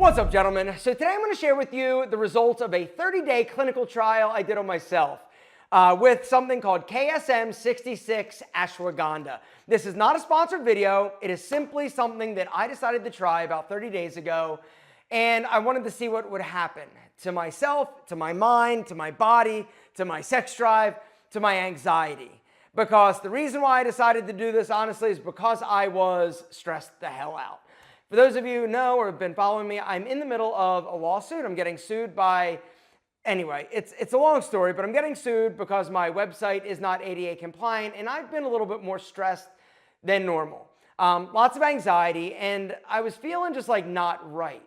What's up, gentlemen? So today I'm going to share with you the results of a 30-day clinical trial I did on myself with something called KSM-66 Ashwagandha. This is not a sponsored video. It is simply something that I decided to try about 30 days ago, and I wanted to see what would happen to myself, to my mind, to my body, to my sex drive, to my anxiety. Because the reason why I decided to do this, honestly, is because I was stressed the hell out. For those of you who know or have been following me, I'm in the middle of a lawsuit. I'm getting sued by, anyway, it's a long story, but I'm getting sued because my website is not ADA compliant, and I've been a little bit more stressed than normal. Lots of anxiety, and I was feeling just like not right.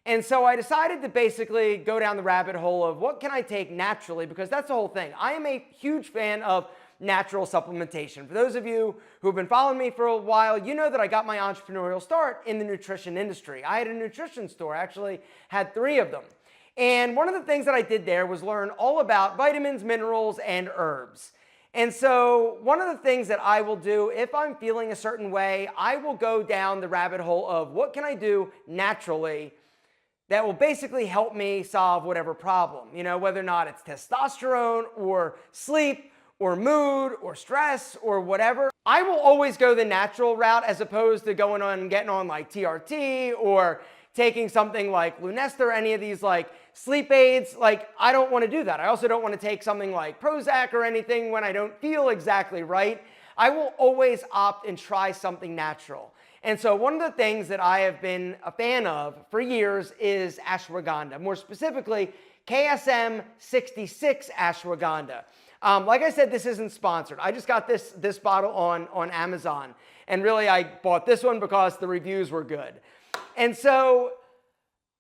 And so I decided to basically go down the rabbit hole of what can I take naturally, because that's the whole thing. I am a huge fan of natural supplementation. For those of you who have been following me for a while, you know that I got my entrepreneurial start in the nutrition industry. I had a nutrition store, I actually had 3 of them. And one of the things that I did there was learn all about vitamins, minerals, and herbs. And so one of the things that I will do if I'm feeling a certain way, I will go down the rabbit hole of what can I do naturally that will basically help me solve whatever problem, you know, whether or not it's testosterone or sleep or mood or stress or whatever. I will always go the natural route as opposed to going on and getting on like TRT or taking something like Lunesta or any of these like sleep aids. Like, I don't want to do that. I also don't want to take something like Prozac or anything when I don't feel exactly right. I will always opt and try something natural. And so one of the things that I have been a fan of for years is ashwagandha, more specifically KSM-66 ashwagandha. Like I said, this isn't sponsored. I just got this bottle on Amazon. And really, I bought this one because the reviews were good. And so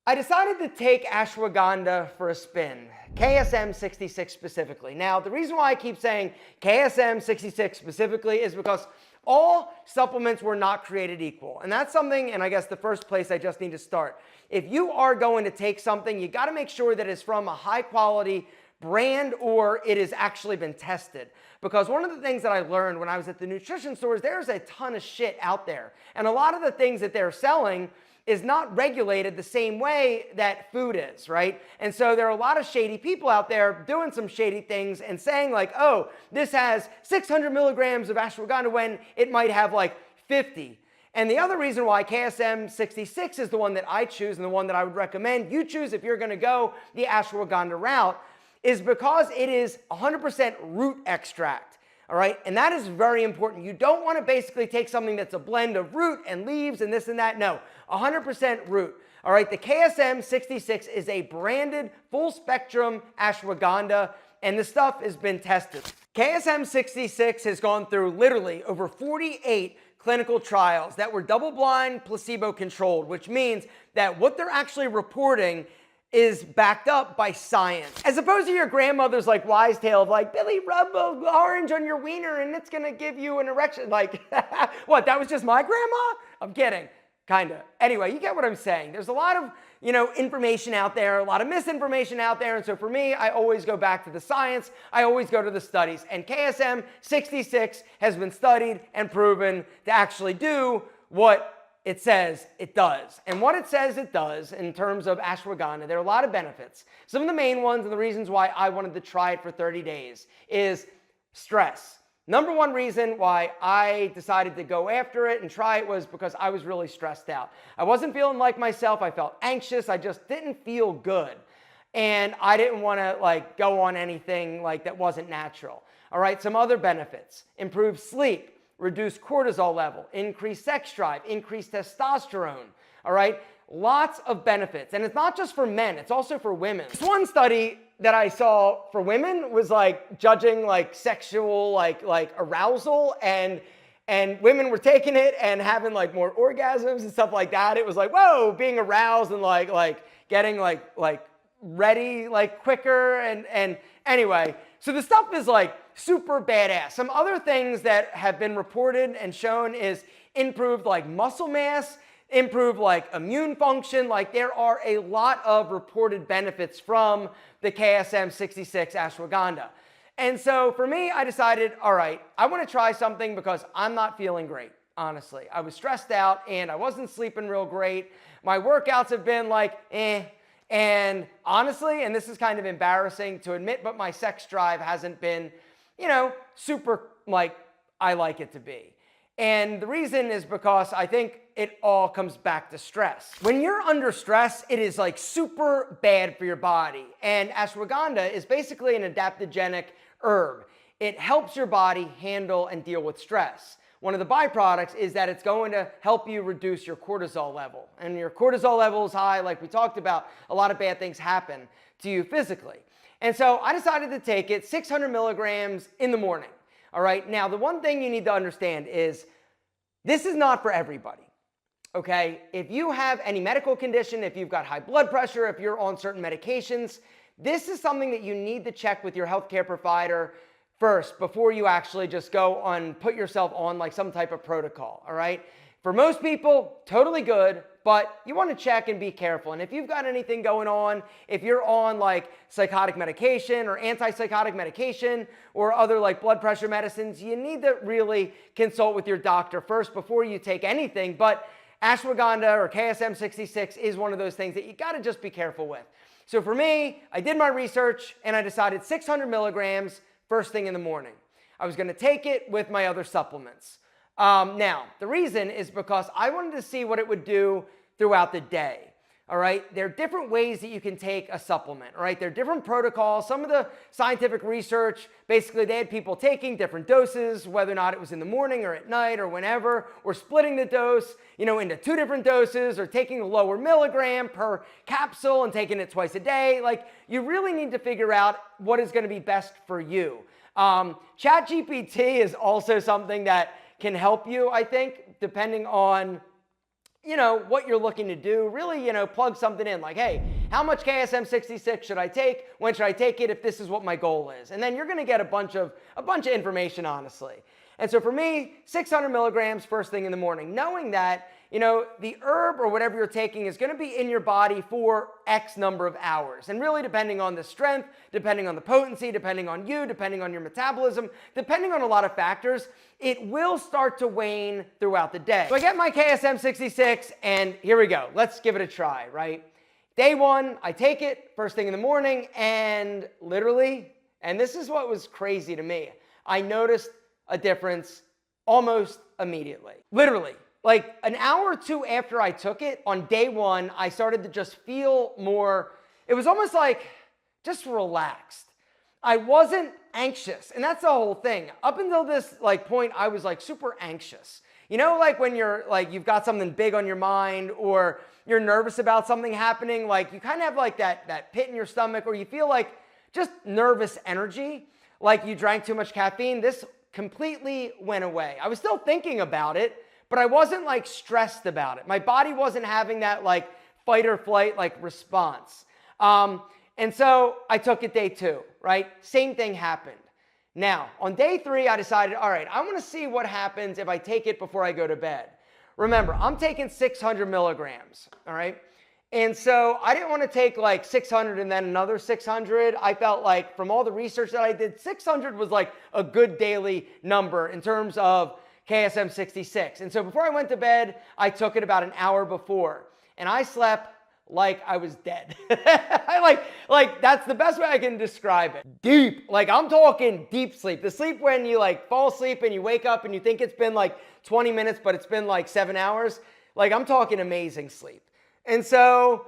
I decided to take ashwagandha for a spin, KSM-66 specifically. Now, the reason why I keep saying KSM-66 specifically is because all supplements were not created equal. And that's something, and I guess the first place I just need to start. If you are going to take something, you got to make sure that it's from a high quality brand or it has actually been tested. Because one of the things that I learned when I was at the nutrition stores, there's a ton of shit out there. And a lot of the things that they're selling is not regulated the same way that food is, right? And so there are a lot of shady people out there doing some shady things and saying like, oh, this has 600 milligrams of ashwagandha when it might have like 50. And the other reason why KSM-66 is the one that I choose and the one that I would recommend you choose if you're gonna go the ashwagandha route is because it is 100% root extract, all right? And that is very important. You don't want to basically take something that's a blend of root and leaves and this and that. No, 100% root, all right? The KSM-66 is a branded full spectrum ashwagandha, and the stuff has been tested. KSM-66 has gone through literally over 48 clinical trials that were double-blind, placebo-controlled, which means that what they're actually reporting is backed up by science. As opposed to your grandmother's like wise tale of like, Billy, rub an orange on your wiener and it's gonna give you an erection. Like, what, that was just my grandma? I'm kidding, kinda. Anyway, you get what I'm saying. There's a lot of, you know, information out there, a lot of misinformation out there. And so for me, I always go back to the science. I always go to the studies. And KSM-66 has been studied and proven to actually do what it says it does. And what it says it does in terms of ashwagandha, there are a lot of benefits. Some of the main ones and the reasons why I wanted to try it for 30 days is stress. Number one reason why I decided to go after it and try it was because I was really stressed out. I wasn't feeling like myself. I felt anxious. I just didn't feel good. And I didn't want to like go on anything like that wasn't natural. All right, some other benefits: improved sleep, reduce cortisol level, increase sex drive, increase testosterone, all right? Lots of benefits. And it's not just for men, it's also for women. This one study that I saw for women was like judging like sexual like arousal, and women were taking it and having like more orgasms and stuff like that. It was like, whoa, being aroused and like getting like ready like quicker and anyway. So the stuff is like super badass. Some other things that have been reported and shown is improved like muscle mass, improved like immune function. Like, there are a lot of reported benefits from the KSM-66 ashwagandha. And so for me, I decided, all right, I want to try something because I'm not feeling great. honestly. I was stressed out and I wasn't sleeping real great. My workouts have been like, eh. And honestly, and this is kind of embarrassing to admit, but my sex drive hasn't been, super like I like it to be. And the reason is because I think it all comes back to stress. When you're under stress, it is like super bad for your body. And ashwagandha is basically an adaptogenic herb. It helps your body handle and deal with stress. One of the byproducts is that it's going to help you reduce your cortisol level. And your cortisol level is high, like we talked about, a lot of bad things happen to you physically. And so I decided to take it 600 milligrams in the morning. All right, now the one thing you need to understand is this is not for everybody, okay? If you have any medical condition, if you've got high blood pressure, if you're on certain medications, this is something that you need to check with your healthcare provider first before you actually just go on, put yourself on like some type of protocol, all right? For most people, totally good, but you want to check and be careful. And if you've got anything going on, if you're on like psychotic medication or antipsychotic medication or other like blood pressure medicines, you need to really consult with your doctor first before you take anything. But ashwagandha or KSM 66 is one of those things that you got to just be careful with. So for me, I did my research and I decided 600 milligrams first thing in the morning. I was going to take it with my other supplements. Now, the reason is because I wanted to see what it would do throughout the day. All right, there are different ways that you can take a supplement. All right, there are different protocols. Some of the scientific research, basically they had people taking different doses, whether or not it was in the morning or at night or whenever, or splitting the dose, into 2 different doses, or taking a lower milligram per capsule and taking it twice a day. Like, you really need to figure out what is going to be best for you. ChatGPT is also something that can help you, I think, depending on, what you're looking to do. Really, plug something in like, hey, how much KSM 66 should I take? When should I take it if this is what my goal is? And then you're going to get a bunch of information, honestly. And so for me, 600 milligrams first thing in the morning, knowing that, the herb or whatever you're taking is going to be in your body for X number of hours. And really depending on the strength, depending on the potency, depending on you, depending on your metabolism, depending on a lot of factors, it will start to wane throughout the day. So I get my KSM 66 and here we go. Let's give it a try, right? Day 1, I take it first thing in the morning and literally, and this is what was crazy to me, I noticed a difference almost immediately. Literally. Like an hour or 2 after I took it, on day 1, I started to just feel more, it was almost like just relaxed. I wasn't anxious, and that's the whole thing. Up until this point, I was super anxious. Like when you're you've got something big on your mind or you're nervous about something happening, you kind of have that pit in your stomach or you feel like just nervous energy, like you drank too much caffeine. This completely went away. I was still thinking about it, but I wasn't stressed about it. My body wasn't having that fight or flight response. And so I took it day 2, right? Same thing happened. Now, on day 3, I decided, all right, I want to see what happens if I take it before I go to bed. Remember, I'm taking 600 milligrams, all right? And so I didn't want to take 600 and then another 600. I felt like from all the research that I did, 600 was a good daily number in terms of KSM 66. And so before I went to bed, I took it about an hour before. And I slept like I was dead. That's the best way I can describe it. Deep. I'm talking deep sleep. The sleep when you fall asleep and you wake up and you think it's been 20 minutes, but it's been 7 hours. I'm talking amazing sleep. And so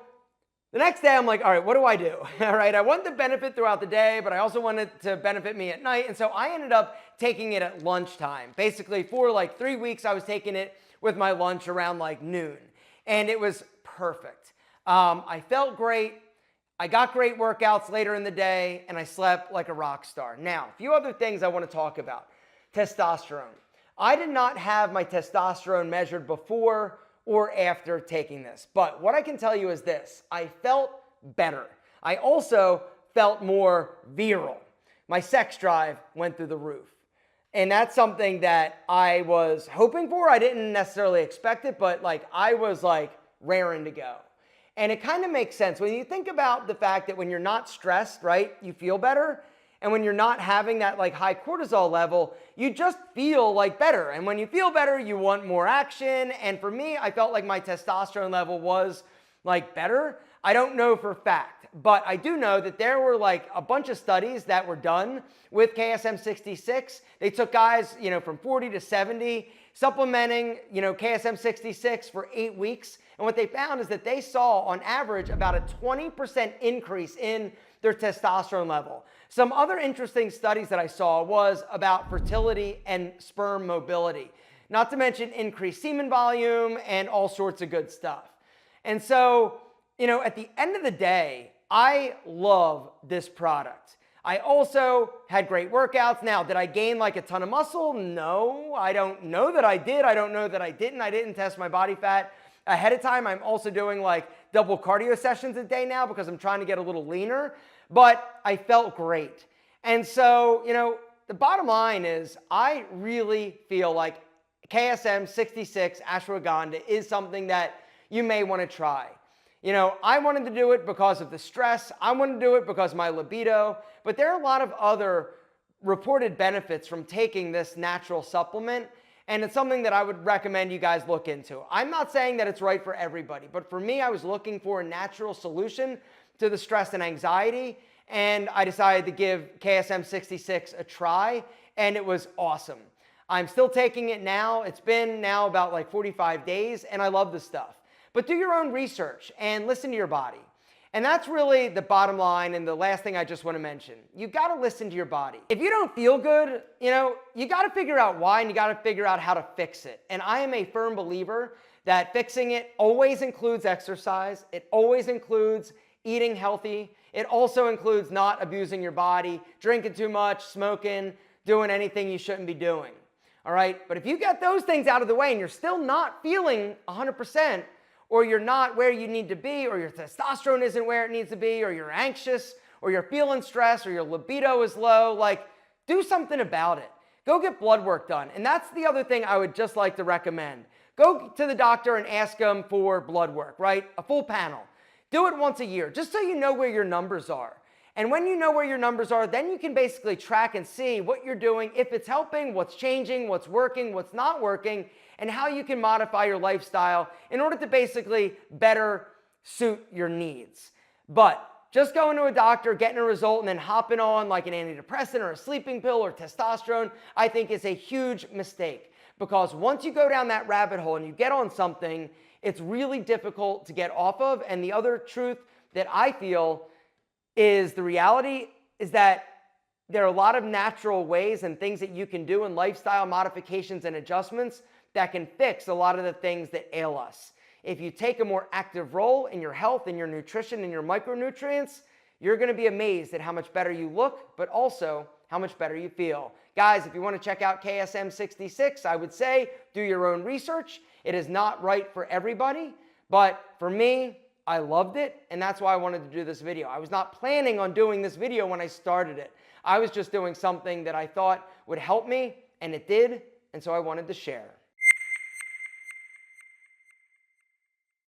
the next day I'm all right, what do I do? All right, I want to benefit throughout the day, but I also want it to benefit me at night. And so I ended up taking it at lunchtime. Basically for 3 weeks, I was taking it with my lunch around noon. And it was perfect. I felt great. I got great workouts later in the day and I slept like a rock star. Now, a few other things I want to talk about. Testosterone. I did not have my testosterone measured before or after taking this. But what I can tell you is this, I felt better. I also felt more virile. My sex drive went through the roof. And that's something that I was hoping for. I didn't necessarily expect it, but I was raring to go. And it kind of makes sense when you think about the fact that when you're not stressed, right, you feel better. And when you're not having that like high cortisol level, you just feel like better. And when you feel better, you want more action. And for me, I felt like my testosterone level was like better. I don't know for a fact, but I do know that there were like a bunch of studies that were done with KSM 66. They took guys, from 40 to 70, supplementing, KSM 66 for 8 weeks. And what they found is that they saw on average about a 20% increase in their testosterone level. Some other interesting studies that I saw was about fertility and sperm mobility, not to mention increased semen volume and all sorts of good stuff. And so, at the end of the day, I love this product. I also had great workouts. Now, did I gain like a ton of muscle? No, I don't know that I did. I don't know that I didn't. I didn't test my body fat ahead of time. I'm also doing like double cardio sessions a day now because I'm trying to get a little leaner, but I felt great. And so, the bottom line is I really feel like KSM 66 Ashwagandha is something that you may want to try. I wanted to do it because of the stress. I wanted to do it because of my libido, but there are a lot of other reported benefits from taking this natural supplement, and it's something that I would recommend you guys look into. I'm not saying that it's right for everybody, but for me, I was looking for a natural solution to the stress and anxiety, and I decided to give KSM 66 a try, and it was awesome. I'm still taking it now. It's been now about like 45 days, and I love the stuff. But do your own research and listen to your body. And that's really the bottom line and the last thing I just want to mention. You got to listen to your body. If you don't feel good, you got to figure out why and you got to figure out how to fix it. And I am a firm believer that fixing it always includes exercise. It always includes eating healthy. It also includes not abusing your body, drinking too much, smoking, doing anything you shouldn't be doing. All right? But if you get those things out of the way and you're still not feeling 100%, or you're not where you need to be, or your testosterone isn't where it needs to be, or you're anxious, or you're feeling stressed, or your libido is low, do something about it. Go get blood work done. And that's the other thing I would just like to recommend. Go to the doctor and ask them for blood work, right? A full panel. Do it once a year, just so you know where your numbers are. And when you know where your numbers are, then you can basically track and see what you're doing, if it's helping, what's changing, what's working, what's not working, and how you can modify your lifestyle in order to basically better suit your needs. But just going to a doctor, getting a result, and then hopping on like an antidepressant or a sleeping pill or testosterone, I think is a huge mistake. Because once you go down that rabbit hole and you get on something, it's really difficult to get off of. And the other truth that I feel is the reality is that there are a lot of natural ways and things that you can do in lifestyle modifications and adjustments that can fix a lot of the things that ail us. If you take a more active role in your health and your nutrition and your micronutrients, you're going to be amazed at how much better you look, but also how much better you feel. Guys, if you want to check out KSM 66, I would say do your own research. It is not right for everybody, but for me, I loved it, and that's why I wanted to do this video. I was not planning on doing this video when I started it. I was just doing something that I thought would help me, and it did, and so I wanted to share.